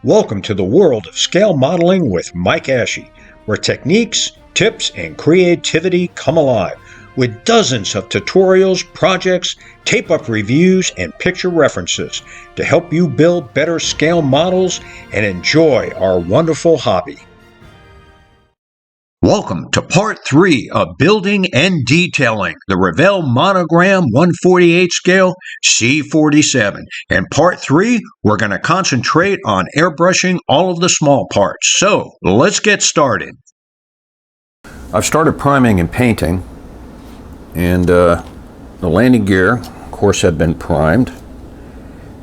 Welcome to the world of scale modeling with Mike Ashe, where techniques, tips, and creativity come alive with dozens of tutorials, projects, tape-up reviews, and picture references to help you build better scale models and enjoy our wonderful hobby. Welcome to Part 3 of Building and Detailing the Revell Monogram 148 scale C-47. In Part 3, we're going to concentrate on airbrushing all of the small parts. So, let's get started. I've started priming and painting, and the landing gear, of course, have been primed.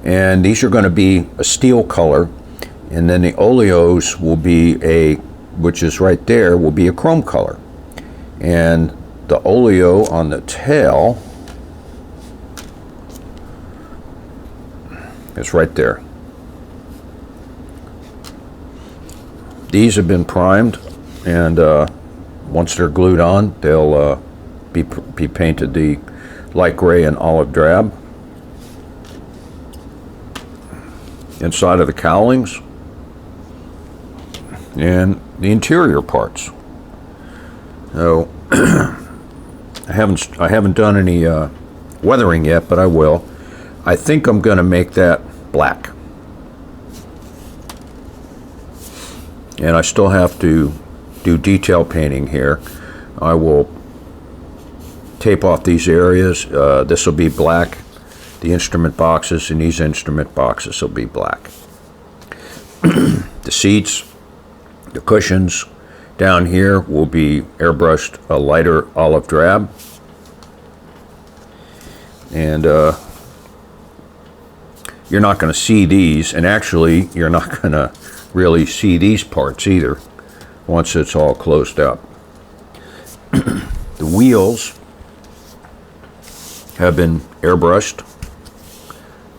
And these are going to be a steel color, and then the oleos will be which is right there, will be a chrome color. And the oleo on the tail is right there. These have been primed, and once they're glued on, they'll be painted the light gray and olive drab. Inside of the cowlings and the interior parts. So I haven't done any weathering yet, but I will. I think I'm going to make that black, and I still have to do detail painting here. I will tape off these areas. This will be black. The instrument boxes and these instrument boxes will be black. The seats, the cushions down here will be airbrushed a lighter olive drab. And you're not going to see these, and actually you're not going to really see these parts either once it's all closed up. The wheels have been airbrushed,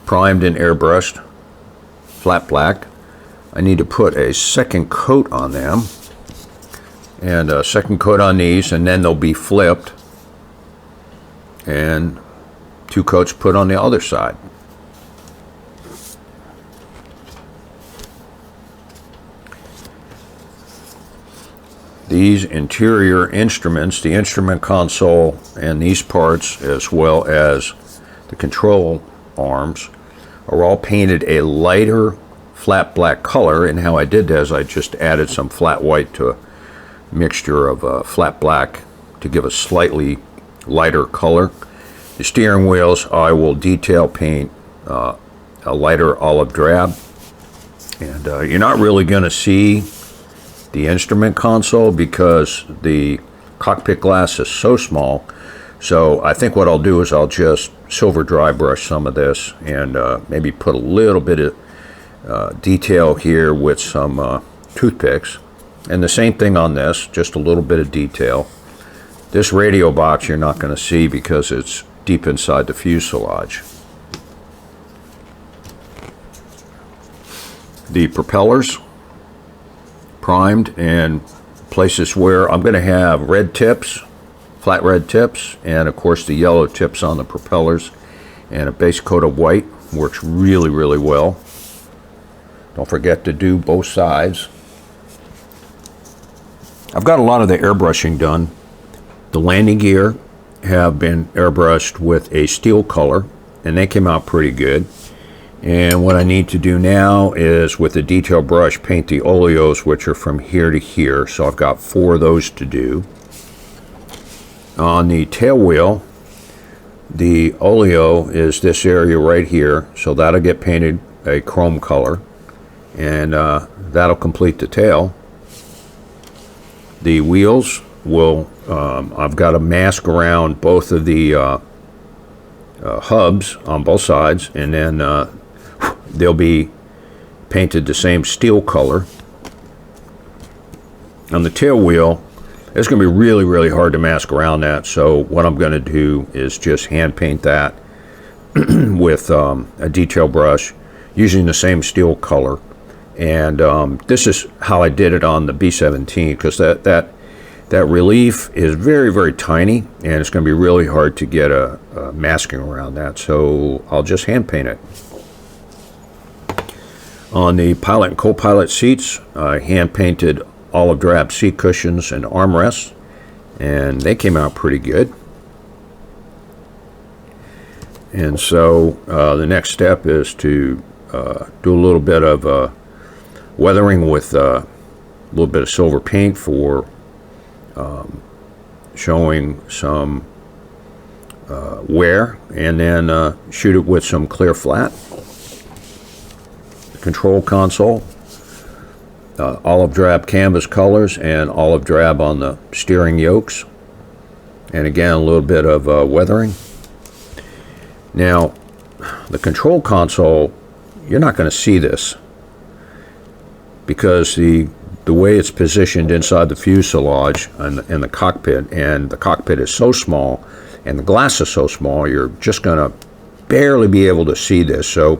primed and airbrushed, flat black. I need to put a second coat on them, and a second coat on these, and then they'll be flipped, and 2 coats put on the other side. These interior instruments, the instrument console and these parts, as well as the control arms, are all painted a lighter flat black color. And how I did that is I just added some flat white to a mixture of flat black to give a slightly lighter color. The steering wheels I will detail paint a lighter olive drab, and you're not really going to see the instrument console because the cockpit glass is so small. So I think what I'll do is I'll just silver dry brush some of this and maybe put a little bit of detail here with some toothpicks, and the same thing on this, just a little bit of detail. This radio box you're not going to see because it's deep inside the fuselage. The propellers primed, and places where I'm going to have red tips, flat red tips, and of course the yellow tips on the propellers, and a base coat of white works really well. Don't forget to do both sides. I've got a lot of the airbrushing done. The landing gear have been airbrushed with a steel color, and they came out pretty good. And what I need to do now is, with the detail brush, paint the oleos, which are from here to here. So I've got 4 of those to do. On the tail wheel, the oleo is this area right here, so that'll get painted a chrome color, and that'll complete the tail. The wheels will, I've got a mask around both of the hubs on both sides, and then they'll be painted the same steel color. On the tail wheel, it's going to be really hard to mask around that, so what I'm going to do is just hand paint that with a detail brush using the same steel color. And this is how I did it on the B-17, because that relief is very tiny, and it's going to be really hard to get a masking around that, so I'll just hand paint it. On the pilot and co-pilot seats, I hand painted olive drab seat cushions and armrests, and they came out pretty good. And so the next step is to do a little bit of weathering with a little bit of silver paint for showing some wear, and then shoot it with some clear flat. The control console, olive drab canvas colors and olive drab on the steering yokes, and again a little bit of weathering. Now the control console, you're not going to see this because the way it's positioned inside the fuselage and the cockpit, and the cockpit is so small and the glass is so small, you're just going to barely be able to see this. So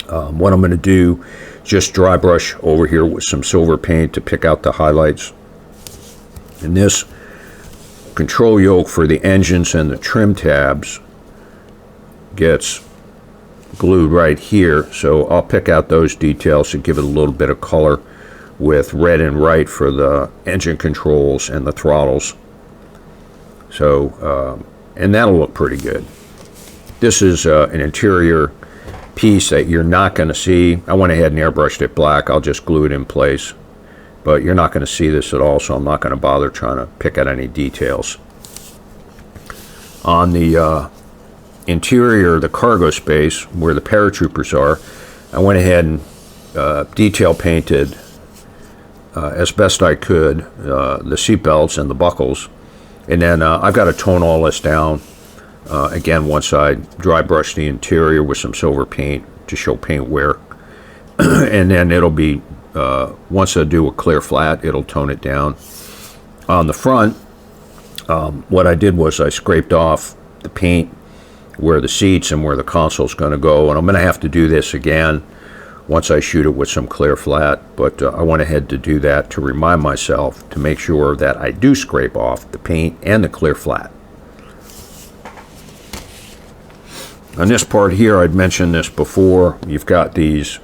what I'm going to do is just dry brush over here with some silver paint to pick out the highlights. And this control yoke for the engines and the trim tabs gets glued right here, so I'll pick out those details to give it a little bit of color with red and white for the engine controls and the throttles. So and that'll look pretty good. This is an interior piece that you're not going to see. I went ahead and airbrushed it black. I'll just glue it in place, but you're not going to see this at all, so I'm not going to bother trying to pick out any details. On the interior, the cargo space where the paratroopers are, I went ahead and detail painted as best I could the seat belts and the buckles, and then I've got to tone all this down again once I dry brush the interior with some silver paint to show paint wear. And then it'll be once I do a clear flat, it'll tone it down. On the front, what I did was I scraped off the paint where the seats and where the console is going to go, and I'm going to have to do this again once I shoot it with some clear flat, but I went ahead to do that to remind myself to make sure that I do scrape off the paint and the clear flat. On this part here, I'd mentioned this before, you've got these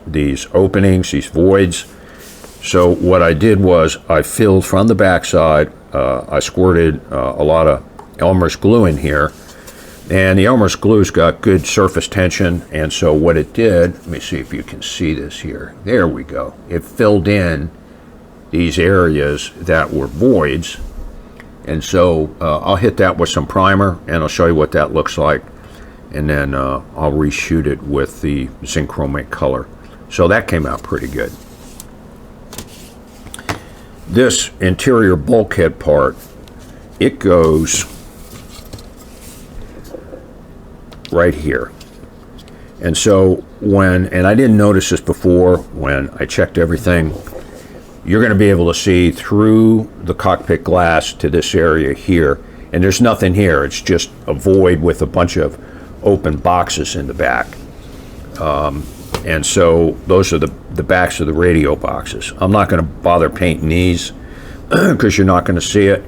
openings, these voids. So what I did was I filled from the backside, I squirted a lot of Elmer's glue in here, and the Elmer's glue's got good surface tension, and so what it did, let me see if you can see this here. There we go. It filled in these areas that were voids, and so I'll hit that with some primer, and I'll show you what that looks like, and then I'll reshoot it with the zinc chromate color. So that came out pretty good. This interior bulkhead part, it goes right here. And so and I didn't notice this before when I checked everything, you're going to be able to see through the cockpit glass to this area here, and there's nothing here. It's just a void with a bunch of open boxes in the back. And so those are the backs of the radio boxes. I'm not going to bother painting these because you're not going to see it.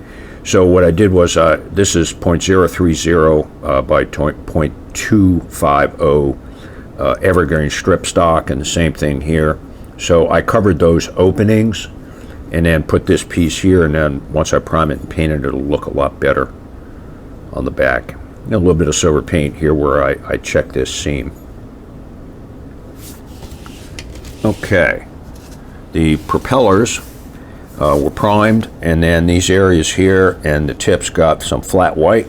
So what I did was, this is 0.030 by 0.250 evergreen strip stock, and the same thing here. So I covered those openings and then put this piece here, and then once I prime it and paint it, it'll look a lot better on the back. And a little bit of silver paint here where I check this seam. Okay, the propellers were primed, and then these areas here and the tips got some flat white.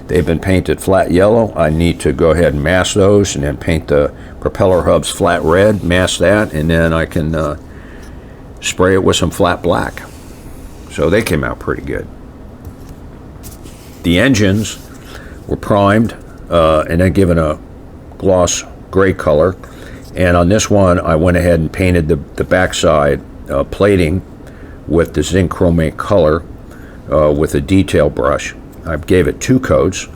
They've been painted flat yellow. I need to go ahead and mask those and then paint the propeller hubs flat red, mask that, and then I can spray it with some flat black. So they came out pretty good. The engines were primed and then given a gloss gray color, and on this one I went ahead and painted the backside plating with the zinc chromate color with a detail brush. I gave it 2 coats,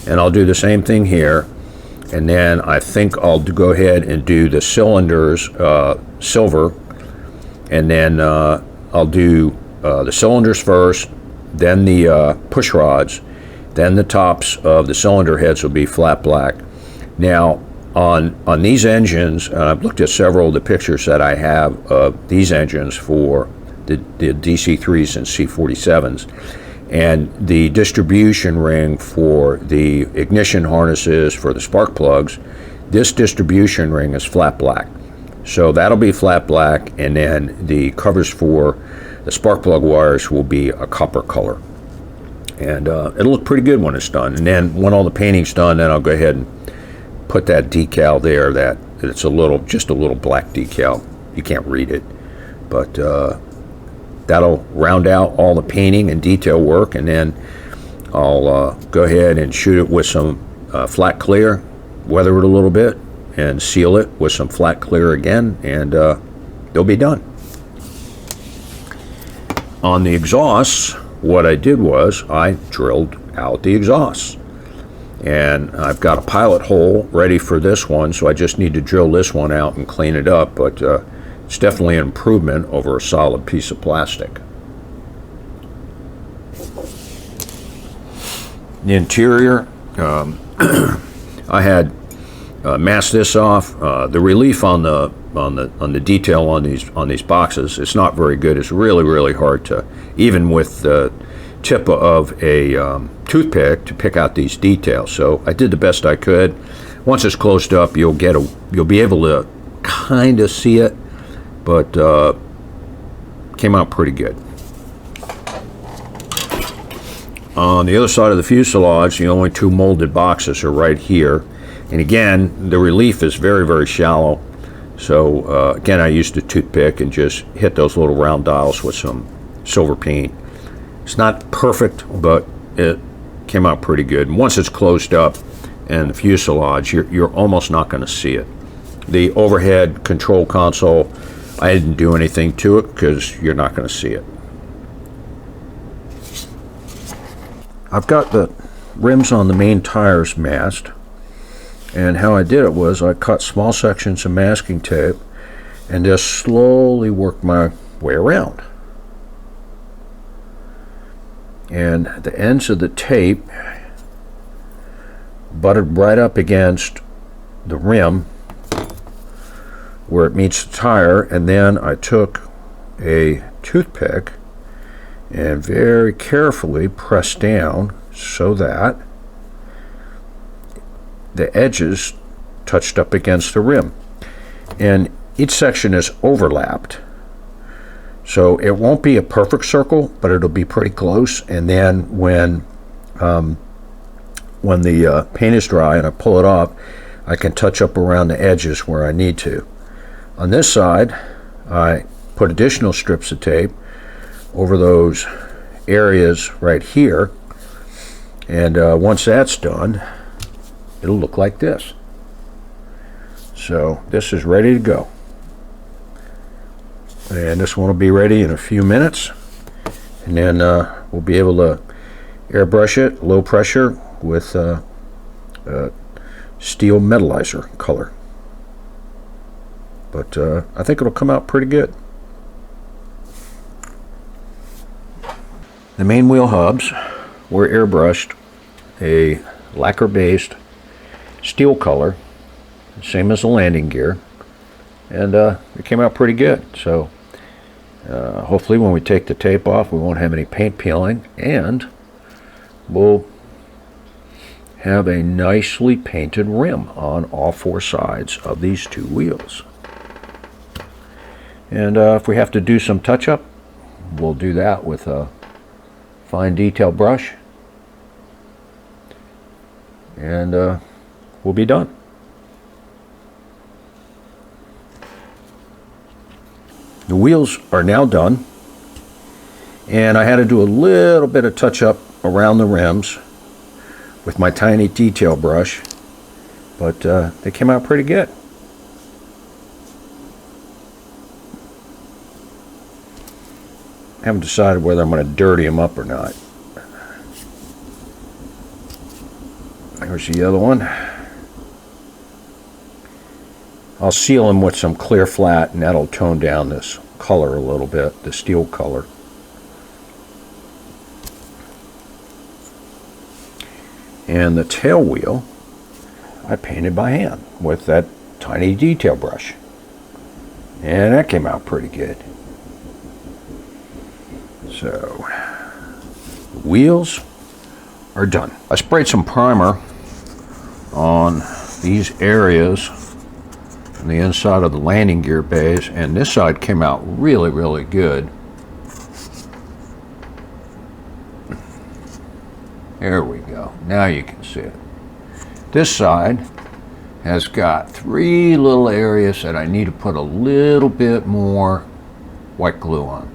and I'll do the same thing here, and then I think I'll go ahead and do the cylinders silver, and then I'll do the cylinders first, then the push rods, then the tops of the cylinder heads will be flat black. Now On these engines, I've looked at several of the pictures that I have of these engines for the DC-3s and C-47s, and the distribution ring for the ignition harnesses for the spark plugs, this distribution ring is flat black. So that'll be flat black, and then the covers for the spark plug wires will be a copper color. And it'll look pretty good when it's done. And then when all the painting's done, then I'll go ahead and put that decal there, that it's just a little black decal. You can't read it, but that'll round out all the painting and detail work. And then I'll go ahead and shoot it with some flat clear, weather it a little bit, and seal it with some flat clear again, and they'll be done. On the exhausts, what I did was I drilled out the exhausts. And I've got a pilot hole ready for this one, so I just need to drill this one out and clean it up, but it's definitely an improvement over a solid piece of plastic. The interior, I had masked this off. The relief on the detail on these boxes, it's not very good. It's really hard to, even with the tip of a toothpick, to pick out these details. So I did the best I could. Once it's closed up, you'll be able to kind of see it, but came out pretty good. On the other side of the fuselage, the only two molded boxes are right here. And again, the relief is very shallow. So again, I used a toothpick and just hit those little round dials with some silver paint. It's not perfect, but it came out pretty good. And once it's closed up and the fuselage, you're almost not going to see it. The overhead control console, I didn't do anything to it because you're not going to see it. I've got the rims on the main tires masked, and how I did it was I cut small sections of masking tape and just slowly worked my way around. And the ends of the tape butted right up against the rim where it meets the tire, and then I took a toothpick and very carefully pressed down so that the edges touched up against the rim. And each section is overlapped, so it won't be a perfect circle, but it'll be pretty close. And then when the paint is dry and I pull it off, I can touch up around the edges where I need to. On this side, I put additional strips of tape over those areas right here, and once that's done, it'll look like this. So this is ready to go, and this one will be ready in a few minutes, and then we'll be able to airbrush it low pressure with steel metallizer color. But I think it'll come out pretty good. The main wheel hubs were airbrushed a lacquer-based steel color, same as the landing gear, and it came out pretty good. So hopefully when we take the tape off, we won't have any paint peeling, and we'll have a nicely painted rim on all four sides of these two wheels. And if we have to do some touch-up, we'll do that with a fine detail brush, and we'll be done. The wheels are now done, and I had to do a little bit of touch-up around the rims with my tiny detail brush, but they came out pretty good. I haven't decided whether I'm going to dirty them up or not. There's the other one. I'll seal them with some clear flat, and that'll tone down this color a little bit, the steel color. And the tail wheel, I painted by hand with that tiny detail brush. And that came out pretty good. So, the wheels are done. I sprayed some primer on these areas on the inside of the landing gear bays, and this side came out really, really good. There we go. Now you can see it. This side has got 3 little areas that I need to put a little bit more white glue on.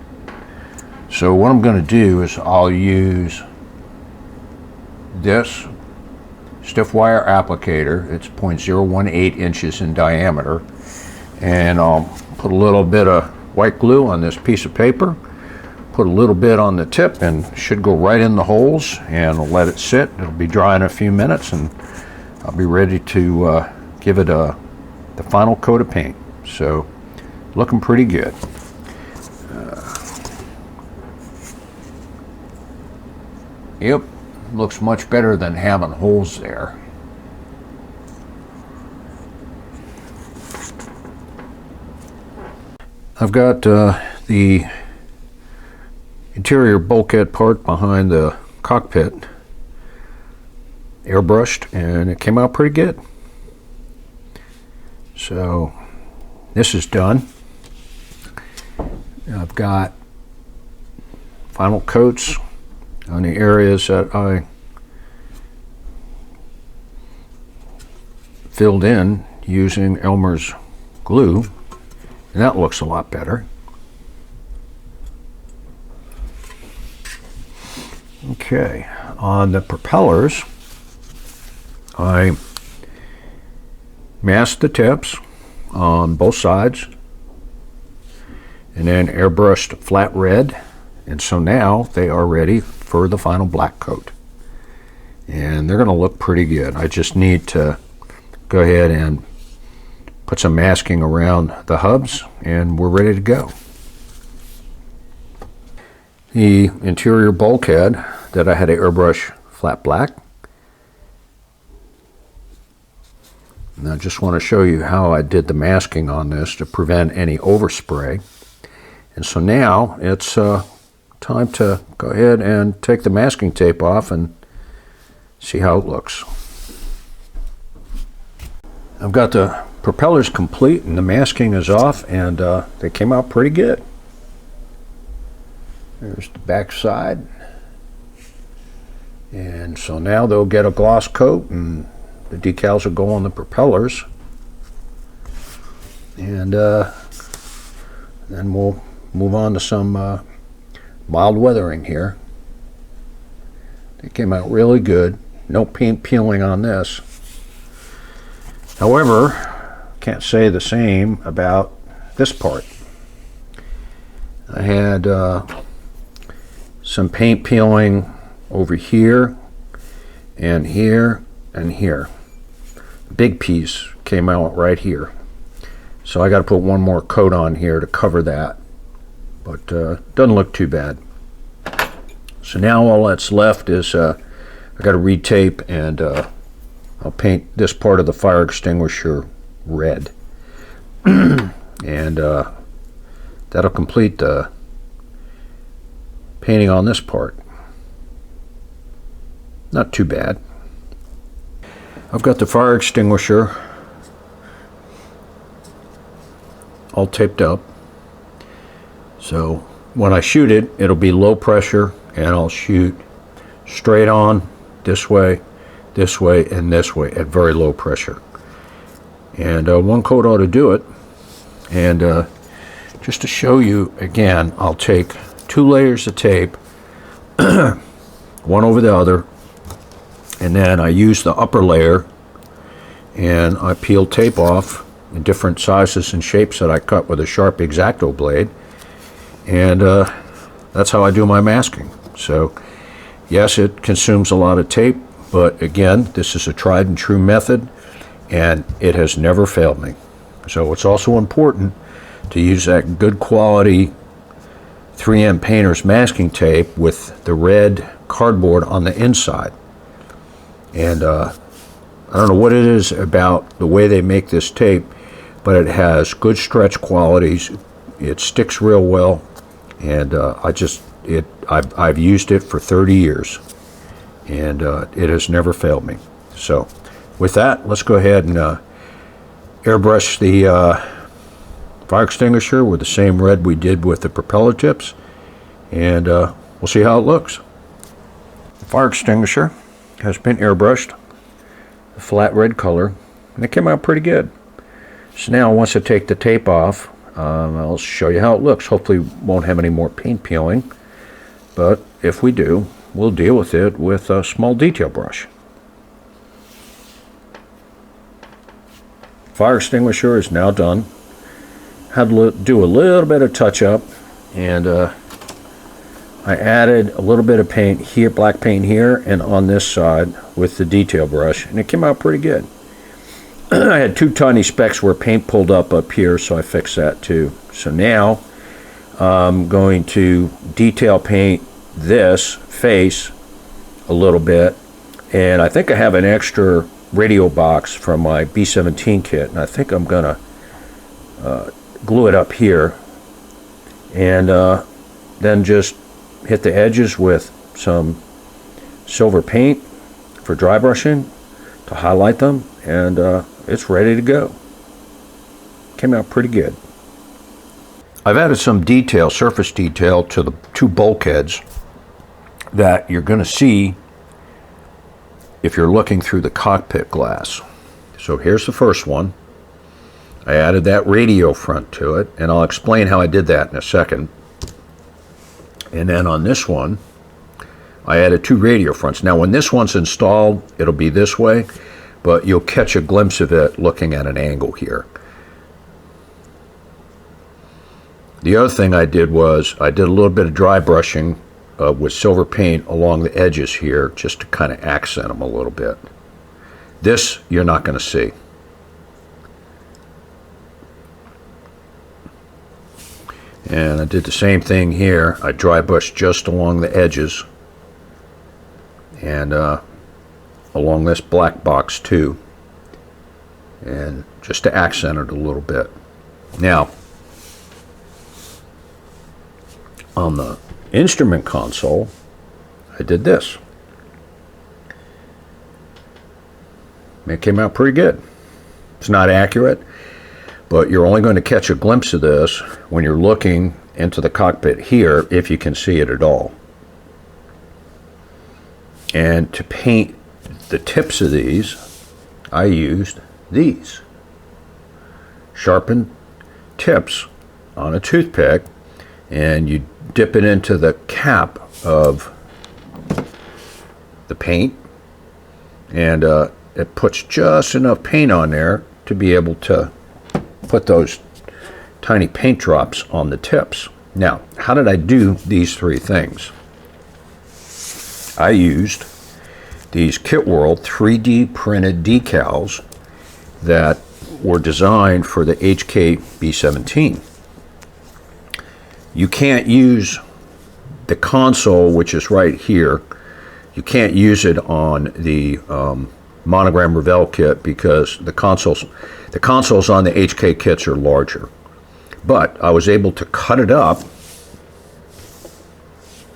So what I'm going to do is I'll use this stiff wire applicator. It's 0.018 inches in diameter, and I'll put a little bit of white glue on this piece of paper, put a little bit on the tip, and it should go right in the holes, and I'll let it sit. It'll be dry in a few minutes, and I'll be ready to give it the final coat of paint. So looking pretty good. Yep, looks much better than having holes there. I've got the interior bulkhead part behind the cockpit airbrushed, and it came out pretty good. So this is done. I've got final coats on the areas that I filled in using Elmer's glue, and that looks a lot better. Okay, on the propellers, I masked the tips on both sides and then airbrushed flat red, and so now they are ready for the final black coat, and they're going to look pretty good. I just need to go ahead and put some masking around the hubs, and we're ready to go. The interior bulkhead that I had to airbrush flat black, and I just want to show you how I did the masking on this to prevent any overspray. And so now it's time to go ahead and take the masking tape off and see how it looks. I've got the propellers complete and the masking is off, and they came out pretty good. There's the back side, and so now they'll get a gloss coat and the decals will go on the propellers, and then we'll move on to some mild weathering here. They came out really good. No paint peeling on this. However, can't say the same about this part. I had some paint peeling over here and here and here. Big piece came out right here. So I got to put one more coat on here to cover that. But doesn't look too bad. So now all that's left is I got to retape, and I'll paint this part of the fire extinguisher red. And that'll complete the painting on this part. Not too bad. I've got the fire extinguisher all taped up. So when I shoot it, it'll be low pressure, and I'll shoot straight on this way, and this way at very low pressure. And one coat ought to do it. And just to show you again, I'll take 2 layers of tape, one over the other, and then I use the upper layer and I peel tape off in different sizes and shapes that I cut with a sharp X-Acto blade, and that's how I do my masking. So yes, it consumes a lot of tape, but again, this is a tried and true method, and it has never failed me. So it's also important to use that good quality 3M painter's masking tape with the red cardboard on the inside. And I don't know what it is about the way they make this tape, but it has good stretch qualities. It sticks real well, and I've used it for 30 years, and it has never failed me. So with that, let's go ahead and airbrush the fire extinguisher with the same red we did with the propeller tips, and we'll see how it looks. The fire extinguisher has been airbrushed, a flat red color, and it came out pretty good. So now once I take the tape off, I'll show you how it looks. Hopefully won't have any more paint peeling, but if we do, we'll deal with it with a small detail brush. Fire extinguisher is now done. Had to do a little bit of touch up, and I added a little bit of paint here, black paint here and on this side with the detail brush, and it came out pretty good. I had two tiny specks where paint pulled up here, so I fixed that too. So now I'm going to detail paint this face a little bit, and I think I have an extra radio box from my B-17 kit, and I think I'm gonna glue it up here, and then just hit the edges with some silver paint for dry brushing to highlight them, and it's ready to go. Came out pretty good. I've added some detail, surface detail, to the two bulkheads that you're going to see if you're looking through the cockpit glass. So here's the first one. I added that radio front to it, and I'll explain how I did that in a second. And then on this one, I added two radio fronts. Now when this one's installed, it'll be this way, but you'll catch a glimpse of it looking at an angle here. The other thing I did was I did a little bit of dry brushing with silver paint along the edges here, just to kind of accent them a little bit. This you're not going to see. And I did the same thing here. I dry brushed just along the edges, and along this black box too, and just to accent it a little bit. Now on the instrument console, I did this. It came out pretty good. It's not accurate, but you're only going to catch a glimpse of this when you're looking into the cockpit here, if you can see it at all. And to paint the tips of these, I used these sharpened tips on a toothpick, and you dip it into the cap of the paint, and it puts just enough paint on there to be able to put those tiny paint drops on the tips. Now, how did I do these three things? I used these Kit World 3D printed decals that were designed for the HK B-17. You can't use the console, which is right here. You can't use it on the Monogram Revell kit because the consoles on the HK kits are larger. But I was able to cut it up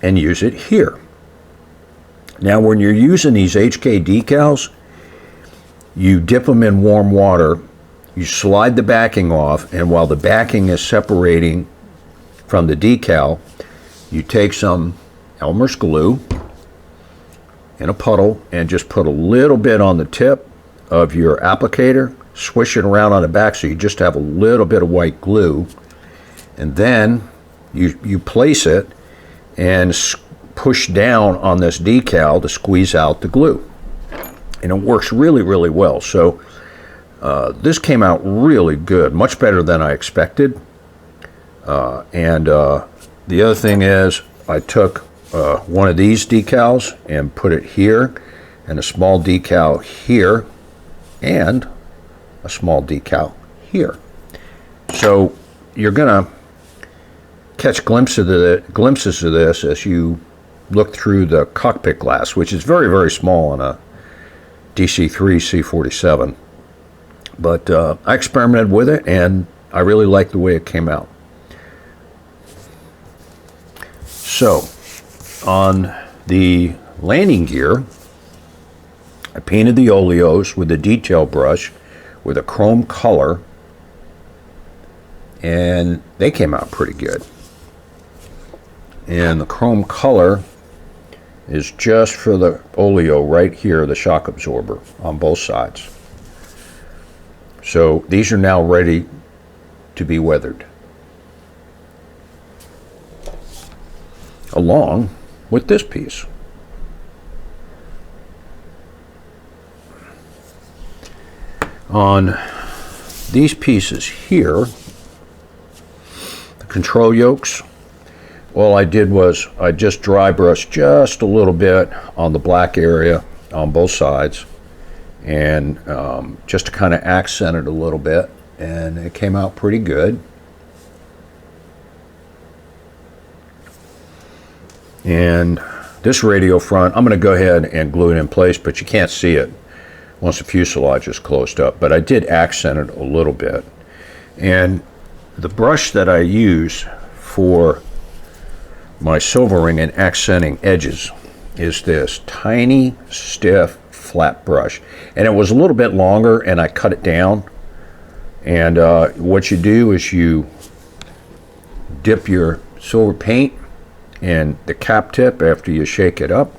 and use it here. Now when you're using these HK decals, you dip them in warm water, you slide the backing off, and while the backing is separating from the decal, you take some Elmer's glue in a puddle and just put a little bit on the tip of your applicator, swish it around on the back so you just have a little bit of white glue, and then you place it and push down on this decal to squeeze out the glue, and it works really, really well. So this came out really good, much better than I expected. And the other thing is I took one of these decals and put it here, and a small decal here, and a small decal here. So you're gonna catch glimpses of this as you look through the cockpit glass, which is very, very small on a DC-3 C-47. But I experimented with it, and I really liked the way it came out. So, on the landing gear, I painted the oleos with a detail brush with a chrome color, and they came out pretty good. And the chrome color is just for the oleo right here, the shock absorber on both sides. So these are now ready to be weathered, along with this piece. On these pieces here, the control yokes, all I did was I just dry brushed just a little bit on the black area on both sides, and just to kind of accent it a little bit, and it came out pretty good. And this radio front, I'm going to go ahead and glue it in place, but you can't see it once the fuselage is closed up, but I did accent it a little bit. And the brush that I use for my silvering and accenting edges is this tiny, stiff, flat brush. And it was a little bit longer, and I cut it down. And what you do is you dip your silver paint in the cap tip after you shake it up,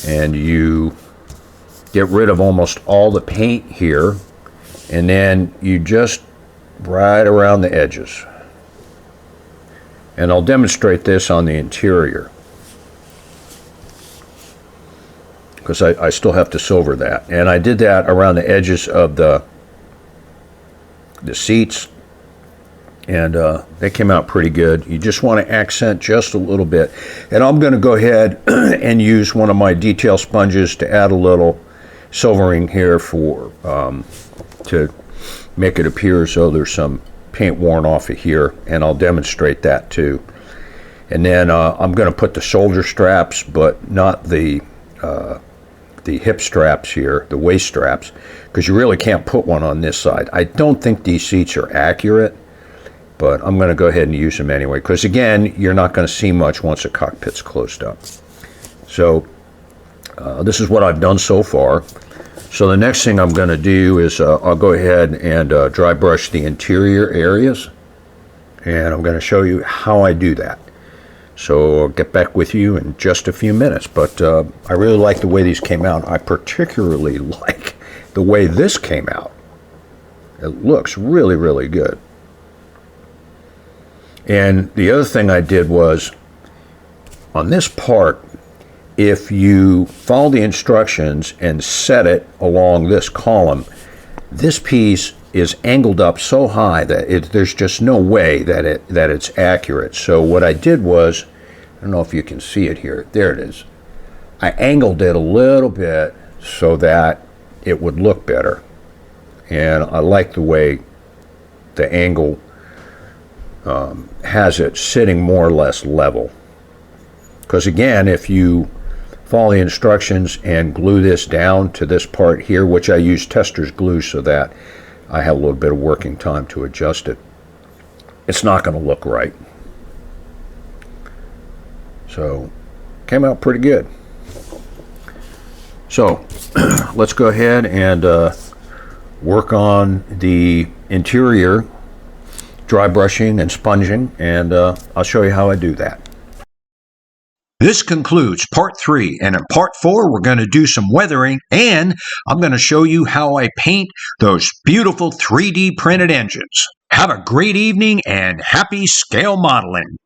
and you get rid of almost all the paint here, and then you just right around the edges. And I'll demonstrate this on the interior, because I still have to silver that. And I did that around the edges of the seats, and they came out pretty good. You just want to accent just a little bit. And I'm going to go ahead and use one of my detail sponges to add a little silvering here for to make it appear as though there's some paint worn off of here, and I'll demonstrate that too. And then I'm going to put the shoulder straps, but not the hip straps here, the waist straps, because you really can't put one on this side. I don't think these seats are accurate, but I'm going to go ahead and use them anyway, because again, you're not going to see much once the cockpit's closed up. So this is what I've done so far. So the next thing I'm going to do is I'll go ahead and dry brush the interior areas, and I'm going to show you how I do that. So I'll get back with you in just a few minutes, but I really like the way these came out. I particularly like the way this came out. It looks really, really good. And the other thing I did was, on this part, if you follow the instructions and set it along this column, this piece is angled up so high that there's just no way that it's accurate. So what I did was, I don't know if you can see it here, there it is. I angled it a little bit so that it would look better. And I like the way the angle has it sitting more or less level. Because again, if you follow the instructions and glue this down to this part here, which I use tester's glue so that I have a little bit of working time to adjust it, it's not going to look right. So, came out pretty good. So, let's go ahead and work on the interior dry brushing and sponging, and I'll show you how I do that. This concludes part 3, and in part 4 we're going to do some weathering, and I'm going to show you how I paint those beautiful 3D printed engines. Have a great evening and happy scale modeling!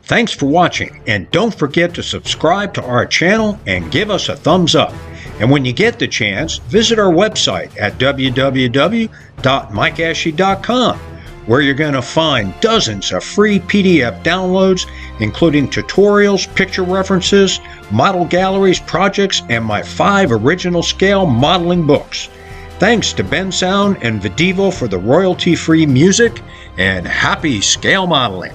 Thanks for watching, and don't forget to subscribe to our channel and give us a thumbs up. And when you get the chance, visit our website at www.mikeashley.com, where you're going to find dozens of free PDF downloads, including tutorials, picture references, model galleries, projects, and my 5 original scale modeling books. Thanks to Ben Sound and Videvo for the royalty-free music, and happy scale modeling!